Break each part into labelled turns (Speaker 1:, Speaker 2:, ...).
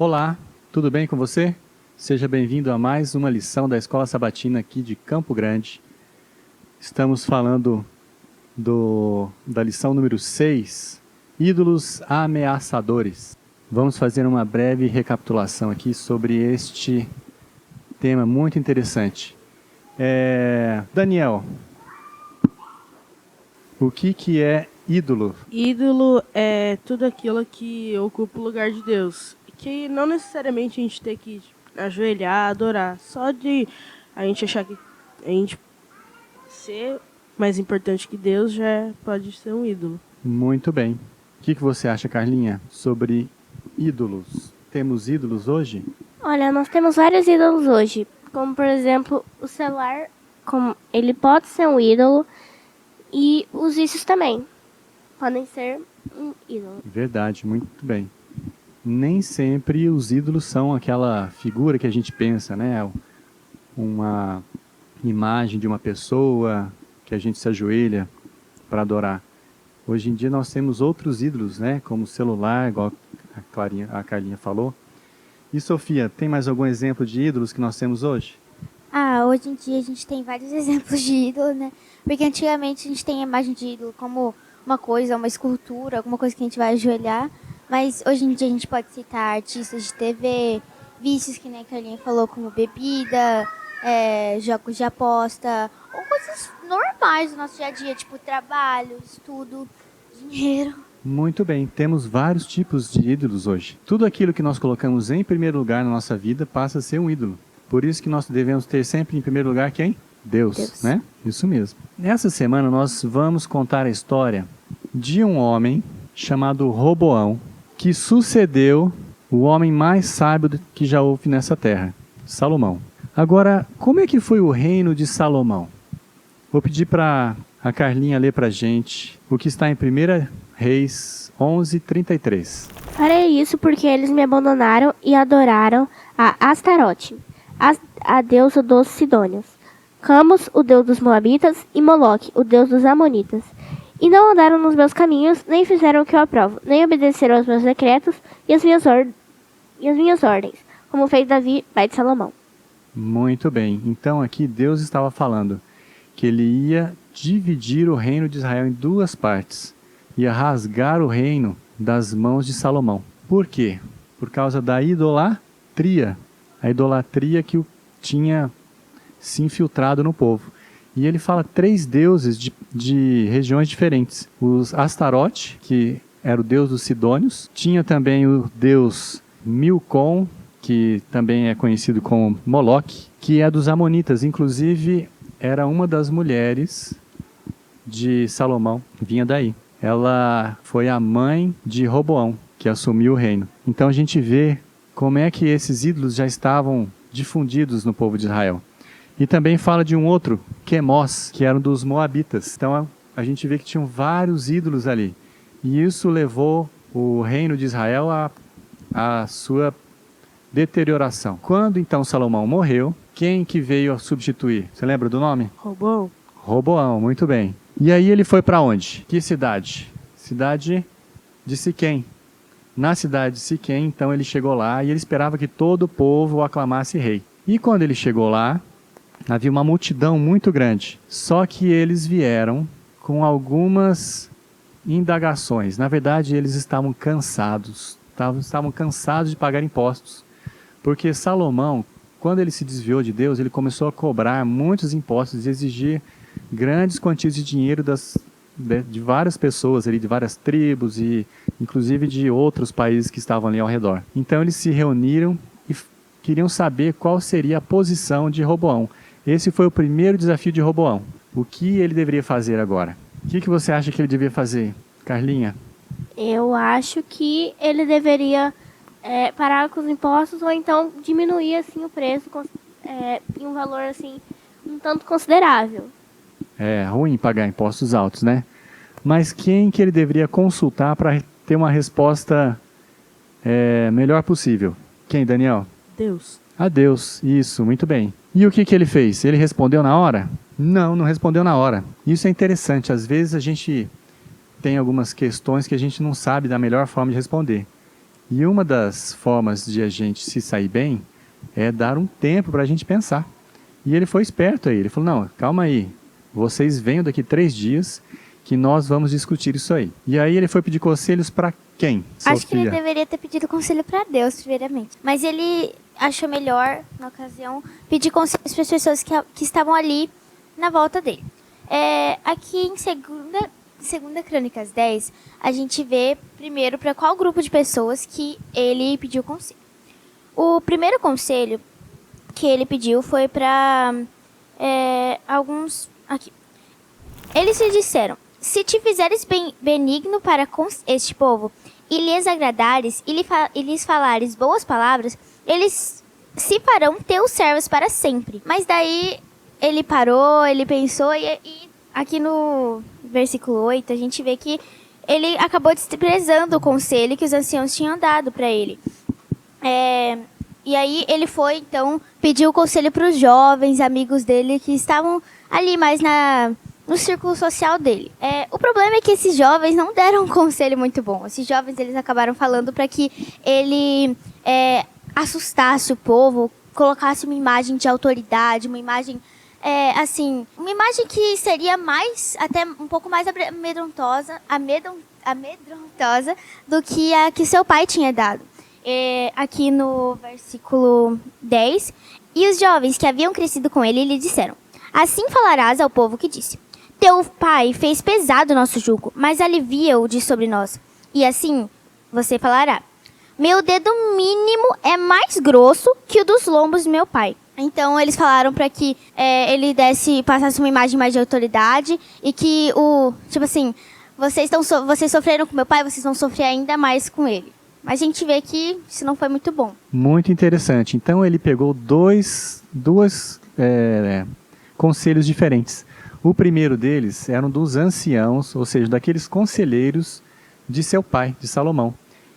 Speaker 1: Olá, tudo bem com você? Seja bem-vindo a mais uma lição da Escola Sabatina aqui de Campo Grande. Estamos falando da lição número 6, Ídolos Ameaçadores. Vamos fazer uma breve recapitulação aqui sobre este tema muito interessante. Daniel, o que é ídolo?
Speaker 2: Ídolo é tudo aquilo que ocupa o lugar de Deus. Que não necessariamente a gente tem que ajoelhar, adorar. Só de a gente achar que a gente ser mais importante que Deus já pode ser um ídolo.
Speaker 1: Muito bem. O que você acha, Carlinha, sobre ídolos? Temos ídolos hoje?
Speaker 3: Olha, nós temos vários ídolos hoje, como por exemplo o celular, ele pode ser um ídolo e os vícios também podem ser um ídolo.
Speaker 1: Verdade, muito bem. Nem sempre os ídolos são aquela figura que a gente pensa, né? Uma imagem de uma pessoa que a gente se ajoelha para adorar. Hoje em dia nós temos outros ídolos, né? Como o celular, igual a Carlinha falou. E Sofia, tem mais algum exemplo de ídolos que nós temos hoje?
Speaker 4: Hoje em dia a gente tem vários exemplos de ídolo, né? Porque antigamente a gente tem a imagem de ídolo como uma coisa, uma escultura, alguma coisa que a gente vai ajoelhar. Mas hoje em dia a gente pode citar artistas de TV, vícios que nem a Carlinha falou, como bebida, jogos de aposta, ou coisas normais do nosso dia a dia, tipo trabalho, estudo, dinheiro.
Speaker 1: Muito bem, temos vários tipos de ídolos hoje. Tudo aquilo que nós colocamos em primeiro lugar na nossa vida passa a ser um ídolo. Por isso que nós devemos ter sempre em primeiro lugar quem? Deus, né? Isso mesmo. Nessa semana nós vamos contar a história de um homem chamado Roboão, que sucedeu o homem mais sábio que já houve nessa terra, Salomão. Agora, como é que foi o reino de Salomão? Vou pedir para a Carlinha ler para a gente o que está em 1 Reis 11:33.
Speaker 3: Farei isso porque eles me abandonaram e adoraram a Astarote, a deusa dos Sidônios, Camus, o deus dos Moabitas, e Moloque, o deus dos Amonitas. E não andaram nos meus caminhos, nem fizeram o que eu aprovo, nem obedeceram aos meus decretos e as minhas ordens, como fez Davi, pai de Salomão.
Speaker 1: Muito bem. Então aqui Deus estava falando que ele ia dividir o reino de Israel em duas partes. Ia rasgar o reino das mãos de Salomão. Por quê? Por causa da idolatria. A idolatria que tinha se infiltrado no povo. E ele fala 3 deuses de regiões diferentes. Os Astarote, que era o deus dos Sidônios. Tinha também o deus Milcom, que também é conhecido como Moloque, que é dos Amonitas. Inclusive, era uma das mulheres de Salomão, vinha daí. Ela foi a mãe de Roboão, que assumiu o reino. Então a gente vê como é que esses ídolos já estavam difundidos no povo de Israel. E também fala de um outro, Quemós, que era um dos Moabitas. Então a gente vê que tinham vários ídolos ali. E isso levou o reino de Israel à sua deterioração. Quando então Salomão morreu, quem que veio a substituir? Você lembra do nome?
Speaker 2: Roboão.
Speaker 1: Roboão, muito bem. E aí ele foi para onde? Que cidade? Cidade de Siquém. Na cidade de Siquém, então ele chegou lá e ele esperava que todo o povo o aclamasse rei. E quando ele chegou lá, havia uma multidão muito grande. Só que eles vieram com algumas indagações. Na verdade, eles estavam cansados. Estavam cansados de pagar impostos. Porque Salomão, quando ele se desviou de Deus, ele começou a cobrar muitos impostos e exigir grandes quantias de dinheiro de várias pessoas ali, de várias tribos e inclusive de outros países que estavam ali ao redor. Então eles se reuniram e queriam saber qual seria a posição de Roboão. Esse foi o primeiro desafio de Roboão. O que ele deveria fazer agora? O que você acha que ele devia fazer, Carlinha?
Speaker 3: Eu acho que ele deveria parar com os impostos ou então diminuir assim, o preço em um valor assim, um tanto considerável.
Speaker 1: É ruim pagar impostos altos, né? Mas quem que ele deveria consultar para ter uma resposta melhor possível? Quem, Daniel?
Speaker 2: Deus.
Speaker 1: A Deus, isso, muito bem. E o que ele fez? Ele respondeu na hora? Não respondeu na hora. Isso é interessante. Às vezes a gente tem algumas questões que a gente não sabe da melhor forma de responder. E uma das formas de a gente se sair bem é dar um tempo para a gente pensar. E ele foi esperto aí, ele falou, não, calma aí, vocês venham daqui 3 dias que nós vamos discutir isso aí. E aí ele foi pedir conselhos para quem, Sofia?
Speaker 4: Acho que ele deveria ter pedido conselho para Deus, primeiramente. Mas ele achou melhor, na ocasião, pedir conselhos para as pessoas que estavam ali na volta dele. Aqui em segunda Crônicas 10, a gente vê primeiro para qual grupo de pessoas que ele pediu conselho. O primeiro conselho que ele pediu foi para alguns... Aqui. Eles lhe disseram, se te fizeres benigno para com este povo, e lhes agradares, e lhes falares boas palavras, eles se farão teus servos para sempre. Mas daí ele parou, ele pensou, e aqui no versículo 8 a gente vê que ele acabou desprezando o conselho que os anciãos tinham dado para ele. E aí ele foi, então, pedir o conselho para os jovens amigos dele que estavam ali mais no círculo social dele. O problema é que esses jovens não deram um conselho muito bom. Esses jovens, eles acabaram falando para que ele assustasse o povo, colocasse uma imagem de autoridade, uma imagem, uma imagem que seria até um pouco mais amedrontosa do que a que seu pai tinha dado. Aqui no versículo 10, e os jovens que haviam crescido com ele lhe disseram, assim falarás ao povo que disse, teu pai fez pesado o nosso jugo, mas alivia-o de sobre nós. E assim você falará, meu dedo mínimo é mais grosso que o dos lombos do meu pai. Então eles falaram para que ele passasse uma imagem mais de autoridade e que vocês sofreram com meu pai, vocês vão sofrer ainda mais com ele. Mas a gente vê que isso não foi muito bom.
Speaker 1: Muito interessante. Então ele pegou dois conselhos diferentes. O primeiro deles era um dos anciãos, ou seja, daqueles conselheiros de seu pai, de Salomão.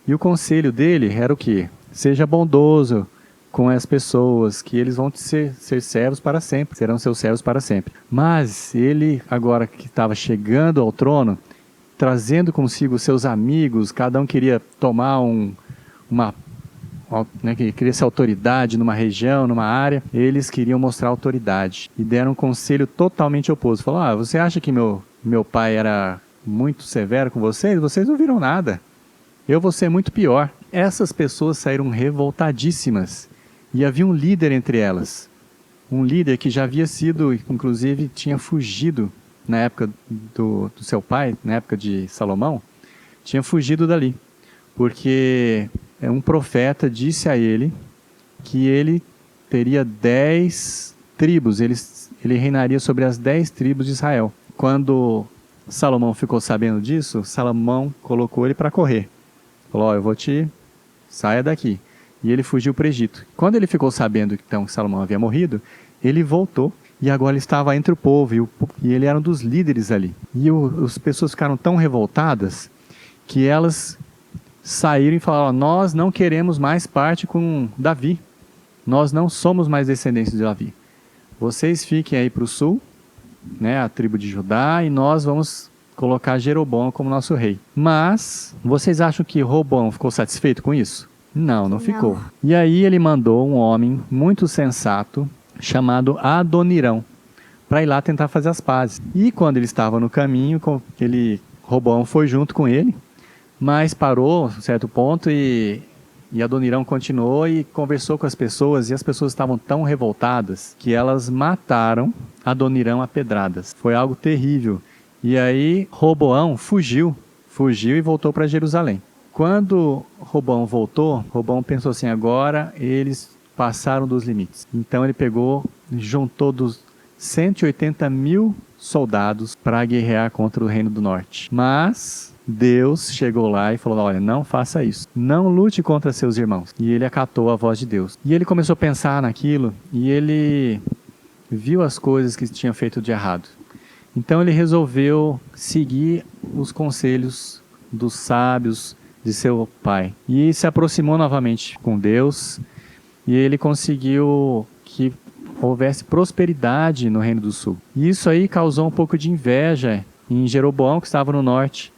Speaker 1: E o conselho dele era o quê? Seja bondoso com as pessoas, que eles vão ser servos para sempre, serão seus servos para sempre. Mas ele, agora que estava chegando ao trono, trazendo consigo seus amigos, cada um queria tomar queria ser autoridade numa região, numa área, eles queriam mostrar autoridade e deram um conselho totalmente oposto. Falaram, você acha que meu pai era muito severo com vocês? Vocês não viram nada. Eu vou ser muito pior. Essas pessoas saíram revoltadíssimas e havia um líder entre elas. Um líder que já havia sido, inclusive, tinha fugido na época do seu pai, na época de Salomão, tinha fugido dali, porque um profeta disse a ele que ele teria 10 tribos, ele reinaria sobre as 10 tribos de Israel. Quando Salomão ficou sabendo disso, Salomão colocou ele para correr. Falou, saia daqui. E ele fugiu para o Egito. Quando ele ficou sabendo então, que Salomão havia morrido, ele voltou. E agora ele estava entre o povo, e ele era um dos líderes ali. E as pessoas ficaram tão revoltadas que elas saíram e falaram, nós não queremos mais parte com Davi. Nós não somos mais descendentes de Davi. Vocês fiquem aí para o sul, a tribo de Judá, e nós vamos colocar Jeroboão como nosso rei. Mas, vocês acham que Roboão ficou satisfeito com isso? Não ficou. E aí ele mandou um homem muito sensato, chamado Adonirão, para ir lá tentar fazer as pazes. E quando ele estava no caminho, Roboão foi junto com ele, mas parou a um certo ponto e Adonirão continuou e conversou com as pessoas, e as pessoas estavam tão revoltadas que elas mataram Adonirão a pedradas. Foi algo terrível. E aí Roboão fugiu e voltou para Jerusalém. Quando Roboão voltou, Roboão pensou assim, agora eles passaram dos limites. Então ele juntou dos 180 mil soldados para guerrear contra o Reino do Norte. Mas Deus chegou lá e falou, olha, não faça isso. Não lute contra seus irmãos. E ele acatou a voz de Deus. E ele começou a pensar naquilo e ele viu as coisas que tinha feito de errado. Então ele resolveu seguir os conselhos dos sábios de seu pai. E se aproximou novamente com Deus. E ele conseguiu que houvesse prosperidade no Reino do Sul. E isso aí causou um pouco de inveja em Jeroboão, que estava no norte.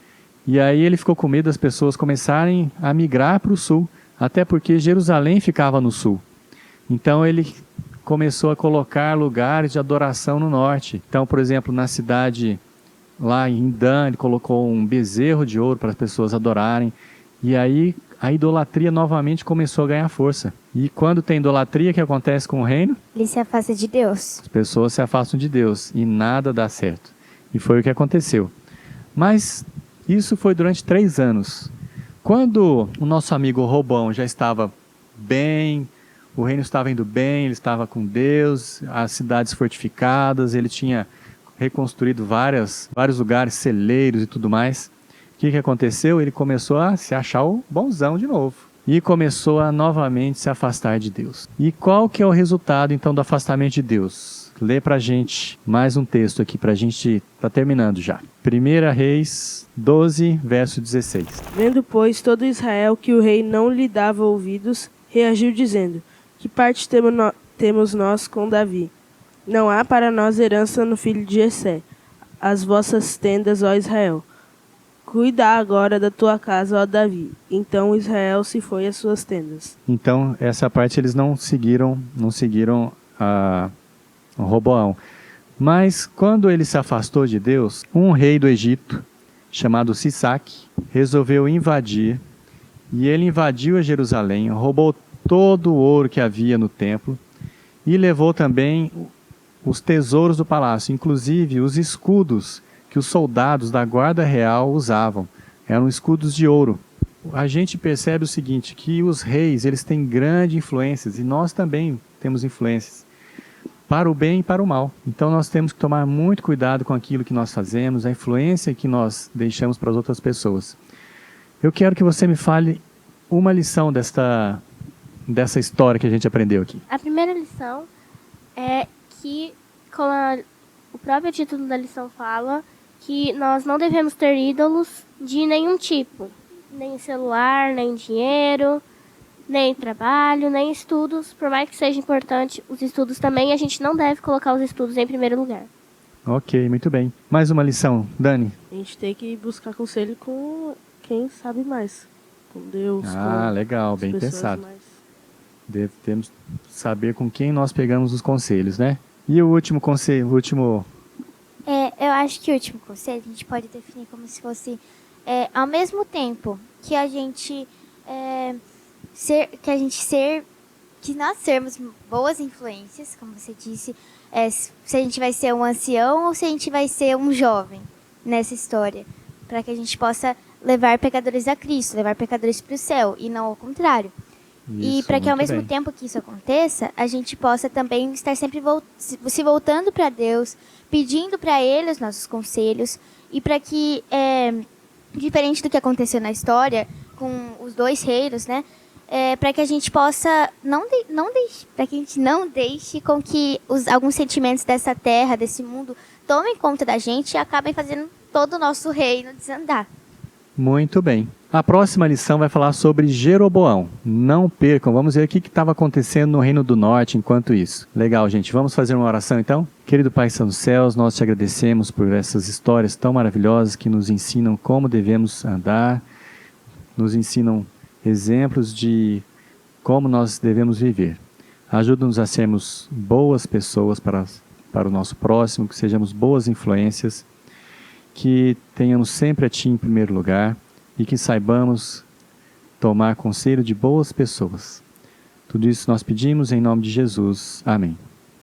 Speaker 1: E aí ele ficou com medo das pessoas começarem a migrar para o sul, até porque Jerusalém ficava no sul. Então ele começou a colocar lugares de adoração no norte. Então, por exemplo, na cidade lá em Dan, ele colocou um bezerro de ouro para as pessoas adorarem. E aí a idolatria novamente começou a ganhar força. E quando tem idolatria, o que acontece com o reino?
Speaker 4: Ele se afasta de Deus.
Speaker 1: As pessoas se afastam de Deus e nada dá certo. E foi o que aconteceu. Mas isso foi durante 3 anos. Quando o nosso amigo Roboão já estava bem, o reino estava indo bem, ele estava com Deus, as cidades fortificadas, ele tinha reconstruído vários lugares, celeiros e tudo mais. O que aconteceu? Ele começou a se achar o bonzão de novo. E começou a novamente se afastar de Deus. E qual que é o resultado então do afastamento de Deus? Lê pra gente mais um texto aqui pra gente, tá terminando já. 1 Reis 12, verso 16.
Speaker 2: Vendo, pois, todo Israel que o rei não lhe dava ouvidos, reagiu dizendo: que parte temos nós com Davi? Não há para nós herança no filho de Jessé. As vossas tendas, ó Israel. Cuida agora da tua casa, ó Davi. Então Israel se foi às suas tendas.
Speaker 1: Então, essa parte eles não seguiram a Roboão. Mas quando ele se afastou de Deus, um rei do Egito, chamado Sisaque, resolveu invadir. E ele invadiu a Jerusalém, roubou todo o ouro que havia no templo e levou também os tesouros do palácio, inclusive os escudos que os soldados da guarda real usavam. Eram escudos de ouro. A gente percebe o seguinte, que os reis eles têm grandes influências e nós também temos influências para o bem e para o mal. Então nós temos que tomar muito cuidado com aquilo que nós fazemos, a influência que nós deixamos para as outras pessoas. Eu quero que você me fale uma lição dessa história que a gente aprendeu aqui.
Speaker 3: A primeira lição é que, como o próprio título da lição fala, que nós não devemos ter ídolos de nenhum tipo. Nem celular, nem dinheiro, nem trabalho, nem estudos. Por mais que seja importante os estudos também, a gente não deve colocar os estudos em primeiro lugar.
Speaker 1: Ok, muito bem. Mais uma lição, Dani?
Speaker 2: A gente tem que buscar conselho com quem sabe mais. Com Deus,
Speaker 1: Ah,
Speaker 2: com
Speaker 1: legal,
Speaker 2: as
Speaker 1: bem
Speaker 2: pessoas
Speaker 1: pensado.
Speaker 2: mais.
Speaker 1: Devemos saber com quem nós pegamos os conselhos, né? E o último conselho,
Speaker 4: Eu acho que o último conselho a gente pode definir como se fosse, ao mesmo tempo que a gente que nós sermos boas influências, como você disse, se a gente vai ser um ancião ou se a gente vai ser um jovem nessa história, para que a gente possa levar pecadores a Cristo, levar pecadores para o céu e não ao contrário. E para que ao mesmo tempo que isso aconteça, a gente possa também estar sempre se voltando para Deus, pedindo para Ele os nossos conselhos, e para que, diferente do que aconteceu na história, com os 2 reinos, né, para que a gente possa para que a gente não deixe com que alguns sentimentos dessa terra, desse mundo, tomem conta da gente e acabem fazendo todo o nosso reino desandar.
Speaker 1: Muito bem. A próxima lição vai falar sobre Jeroboão. Não percam, vamos ver o que estava acontecendo no Reino do Norte enquanto isso. Legal, gente. Vamos fazer uma oração então? Querido Pai Santo dos Céus, nós te agradecemos por essas histórias tão maravilhosas que nos ensinam como devemos andar, nos ensinam exemplos de como nós devemos viver. Ajuda-nos a sermos boas pessoas para o nosso próximo, que sejamos boas influências, que tenhamos sempre a Ti em primeiro lugar e que saibamos tomar conselho de boas pessoas. Tudo isso nós pedimos em nome de Jesus. Amém.